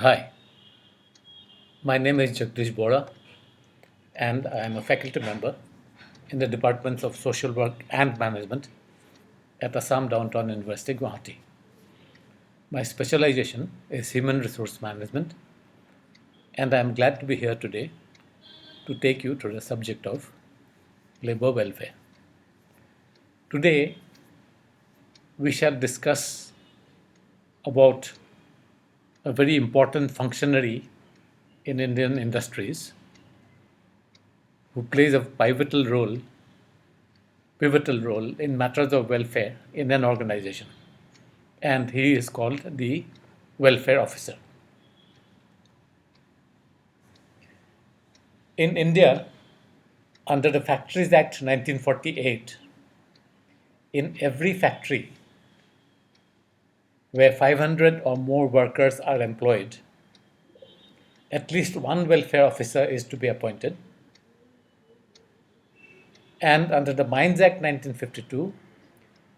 Hi, my name is Jagdish Bora, and I am a faculty member in the departments of social work and management at Assam Downtown University, Guwahati. My specialization is human resource management, and I am glad to be here today to take you through the subject of labor welfare. Today, we shall discuss about a very important functionary in Indian industries who plays a pivotal role in matters of welfare in an organization, and he is called the welfare officer. In India, under the Factories Act 1948, in every factory where 500 or more workers are employed, at least one welfare officer is to be appointed. And under the Mines Act 1952,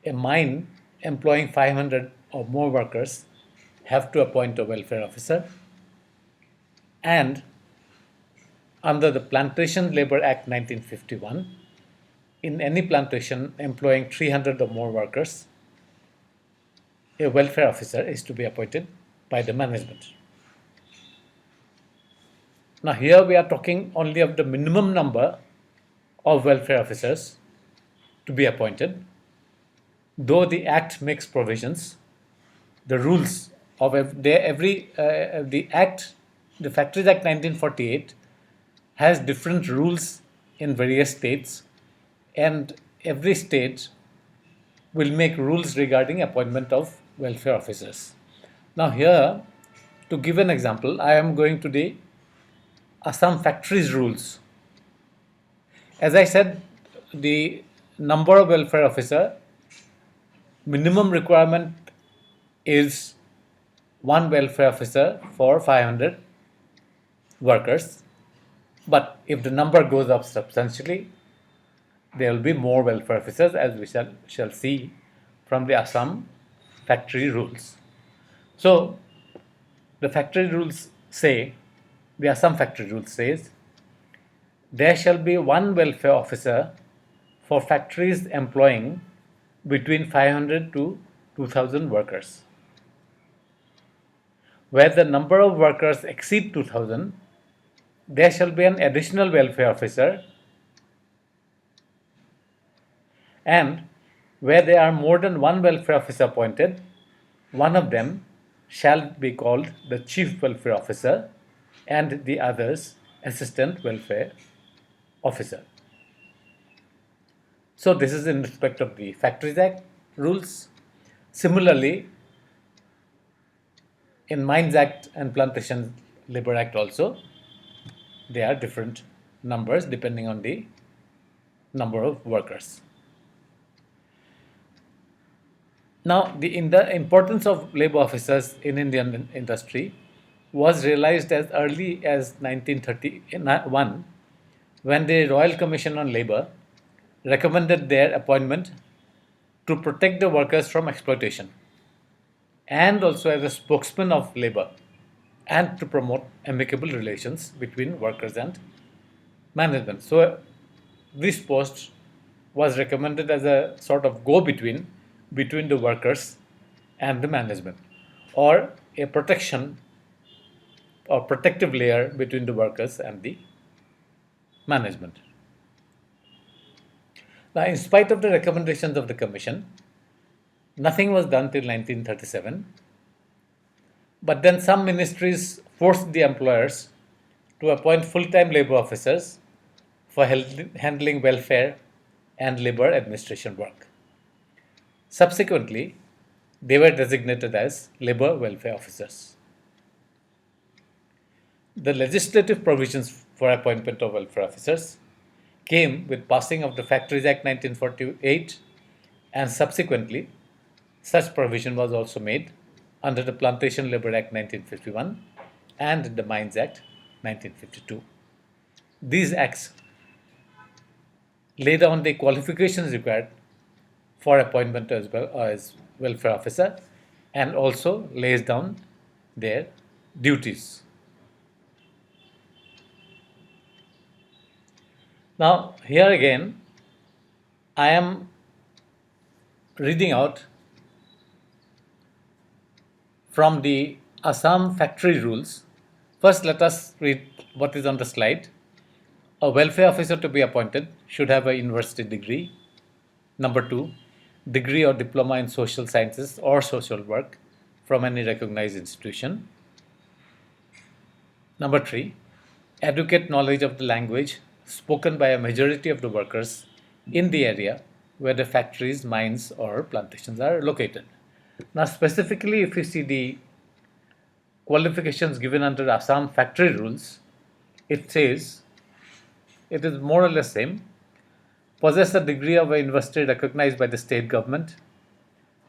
a mine employing 500 or more workers have to appoint a welfare officer. And under the Plantation Labor Act 1951, in any plantation employing 300 or more workers, a welfare officer is to be appointed by the management. Now, here we are talking only of the minimum number of welfare officers to be appointed, though the Act makes provisions. The rules of the Act, the Factories Act 1948, has different rules in various states, and every state will make rules regarding appointment of welfare officers. Now, here, to give an example, I am going to the Assam Factories rules. As I said, the number of welfare officer minimum requirement is one welfare officer for 500 workers. But if the number goes up substantially, there will be more welfare officers, as we shall see from the Assam factory rules. So, the factory rules say, the Assam factory rules says, there shall be one welfare officer for factories employing between 500 to 2000 workers. Where the number of workers exceed 2000, there shall be an additional welfare officer, and where there are more than one welfare officer appointed, one of them shall be called the chief welfare officer and the others assistant welfare officer. So this is in respect of the Factories Act rules. Similarly, in Mines Act and Plantation Labor Act also, there are different numbers depending on the number of workers. Now, the importance of labor officers in Indian industry was realized as early as 1931, when the Royal Commission on Labor recommended their appointment to protect the workers from exploitation, and also as a spokesman of labor, and to promote amicable relations between workers and management. So, this post was recommended as a sort of go between the workers and the management, or a protection or protective layer between the workers and the management. Now, in spite of the recommendations of the Commission, nothing was done till 1937. But then some ministries forced the employers to appoint full-time labor officers for handling welfare and labor administration work. Subsequently, they were designated as labor welfare officers. The legislative provisions for appointment of welfare officers came with passing of the Factories Act 1948, and subsequently such provision was also made under the Plantation Labor Act 1951 and the Mines Act 1952. These acts lay down the qualifications required for appointment as welfare officer, and also lays down their duties. Now, here again, I am reading out from the Assam factory rules. First, let us read what is on the slide. A welfare officer to be appointed should have a university degree. Number two, degree or diploma in social sciences or social work from any recognized institution. Number three, adequate knowledge of the language spoken by a majority of the workers in the area where the factories, mines, or plantations are located. Now, specifically, if you see the qualifications given under Assam factory rules, it says it is more or less same. Possess a degree of a university recognized by the state government,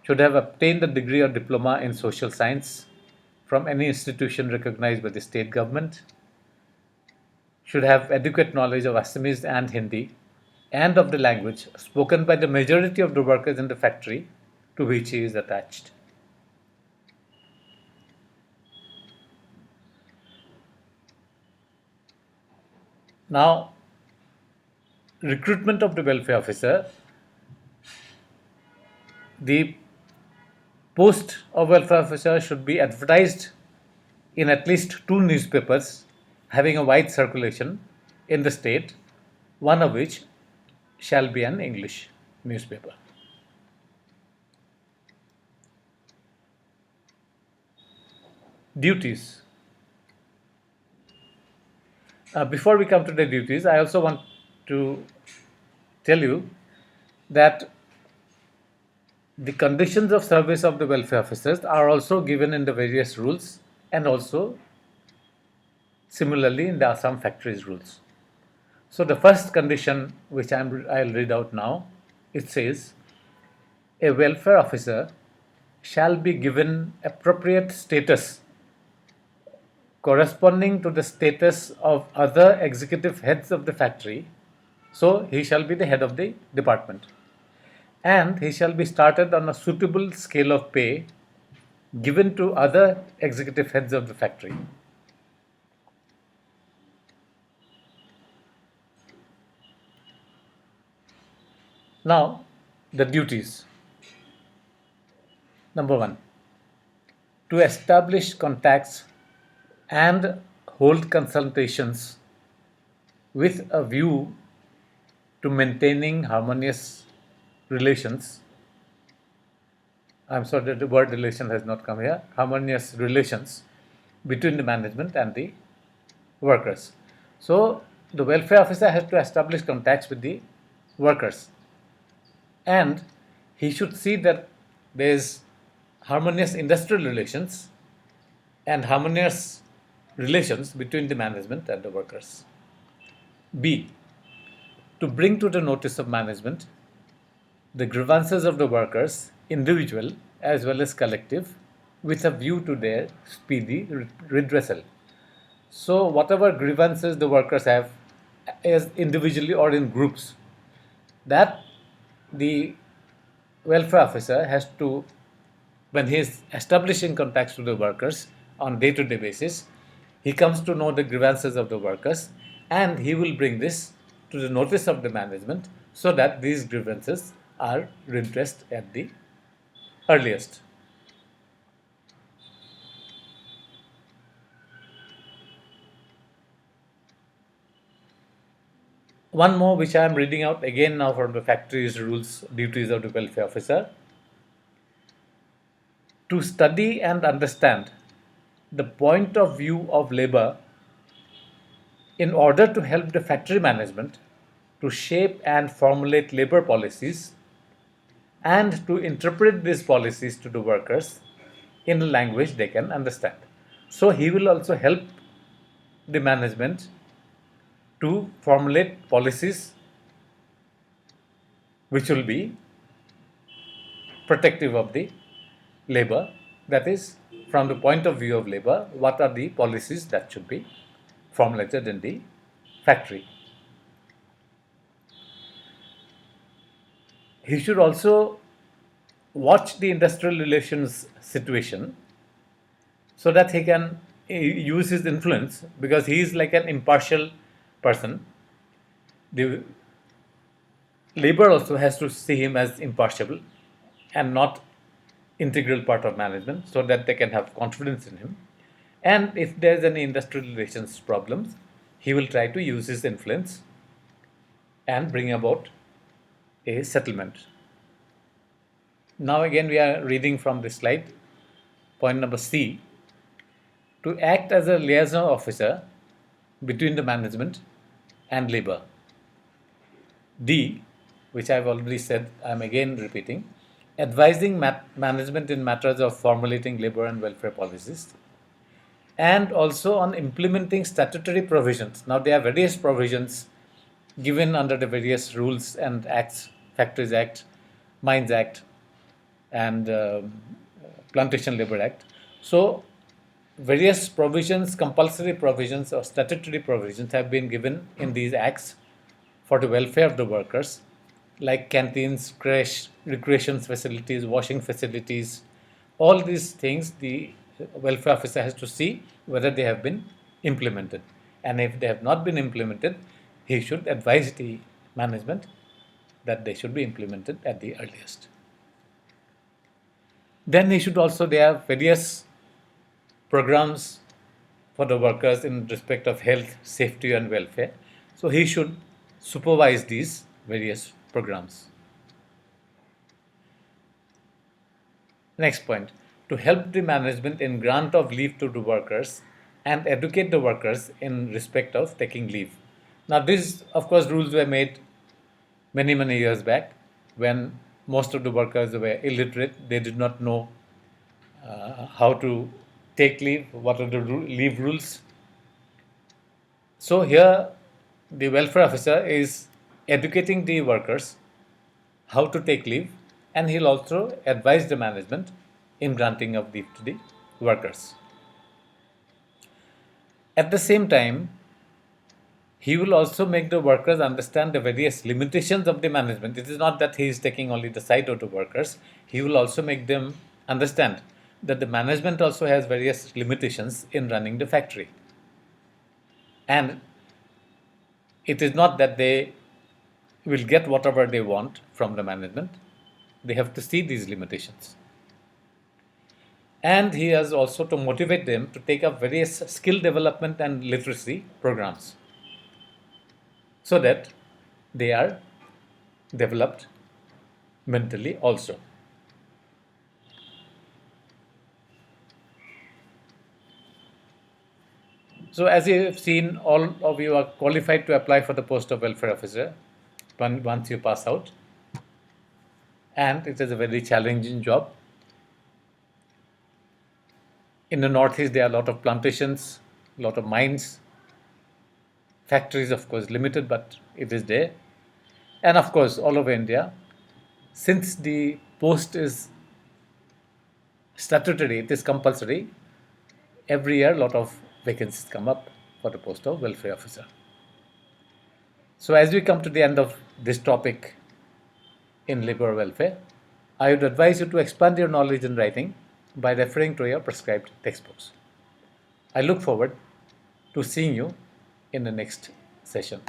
should have obtained a degree or diploma in social science from any institution recognized by the state government, should have adequate knowledge of Assamese and Hindi and of the language spoken by the majority of the workers in the factory to which he is attached. Now, recruitment of the welfare officer, the post of welfare officer should be advertised in at least 2 newspapers having a wide circulation in the state, one of which shall be an English newspaper. Duties. Before we come to the duties, I also want to tell you that the conditions of service of the welfare officers are also given in the various rules and also similarly in the Assam factories rules. So the first condition which I'll read out now, it says a welfare officer shall be given appropriate status corresponding to the status of other executive heads of the factory. So he shall be the head of the department. And he shall be started on a suitable scale of pay given to other executive heads of the factory. Now, the duties. Number one, to establish contacts and hold consultations with a view to maintaining harmonious relations. I'm sorry, the word relation has not come here. Harmonious relations between the management and the workers. So, the welfare officer has to establish contacts with the workers, and he should see that there is harmonious industrial relations and harmonious relations between the management and the workers. B, to bring to the notice of management the grievances of the workers, individual as well as collective, with a view to their speedy redressal. So, whatever grievances the workers have, as individually or in groups, that the welfare officer has to, when he is establishing contacts to the workers on day-to-day basis, he comes to know the grievances of the workers and he will bring this to the notice of the management so that these grievances are redressed at the earliest. One more which I am reading out again now from the factories rules, duties of the welfare officer. To study and understand the point of view of labor in order to help the factory management to shape and formulate labor policies and to interpret these policies to the workers in a language they can understand. So he will also help the management to formulate policies which will be protective of the labor. That is, from the point of view of labor, what are the policies that should be formulated in the factory. He should also watch the industrial relations situation so that he can use his influence, because he is like an impartial person. The labor also has to see him as impartial and not integral part of management, so that they can have confidence in him. And if there's any industrial relations problems, he will try to use his influence and bring about a settlement. Now again we are reading from this slide, point number C, to act as a liaison officer between the management and labor. D, which I've already said, I'm again repeating, advising management in matters of formulating labor and welfare policies, and also on implementing statutory provisions. Now there are various provisions given under the various rules and acts, Factories Act, Mines Act, and Plantation Labor Act. So various provisions, compulsory provisions or statutory provisions have been given in these acts for the welfare of the workers, like canteens, creche, recreation facilities, washing facilities. All these things the welfare officer has to see whether they have been implemented. And if they have not been implemented, he should advise the management that they should be implemented at the earliest. Then he should also, there are various programs for the workers in respect of health, safety and welfare. So he should supervise these various programs. Next point, to help the management in grant of leave to the workers and educate the workers in respect of taking leave. Now these, of course, rules were made many, many years back when most of the workers were illiterate. They did not know how to take leave, what are the leave rules. So here the welfare officer is educating the workers how to take leave, and he'll also advise the management in granting of leave to the workers. At the same time, he will also make the workers understand the various limitations of the management. It is not that he is taking only the side of the workers. He will also make them understand that the management also has various limitations in running the factory. And it is not that they will get whatever they want from the management. They have to see these limitations. And he has also to motivate them to take up various skill development and literacy programs, so that they are developed mentally also. So as you have seen, all of you are qualified to apply for the post of welfare officer once you pass out. And it is a very challenging job. In the Northeast, there are a lot of plantations, a lot of mines. Factories, of course, limited, but it is there. And of course, all over India, since the post is statutory, it is compulsory, every year a lot of vacancies come up for the post of welfare officer. So as we come to the end of this topic in labor welfare, I would advise you to expand your knowledge in writing by referring to your prescribed textbooks. I look forward to seeing you in the next session.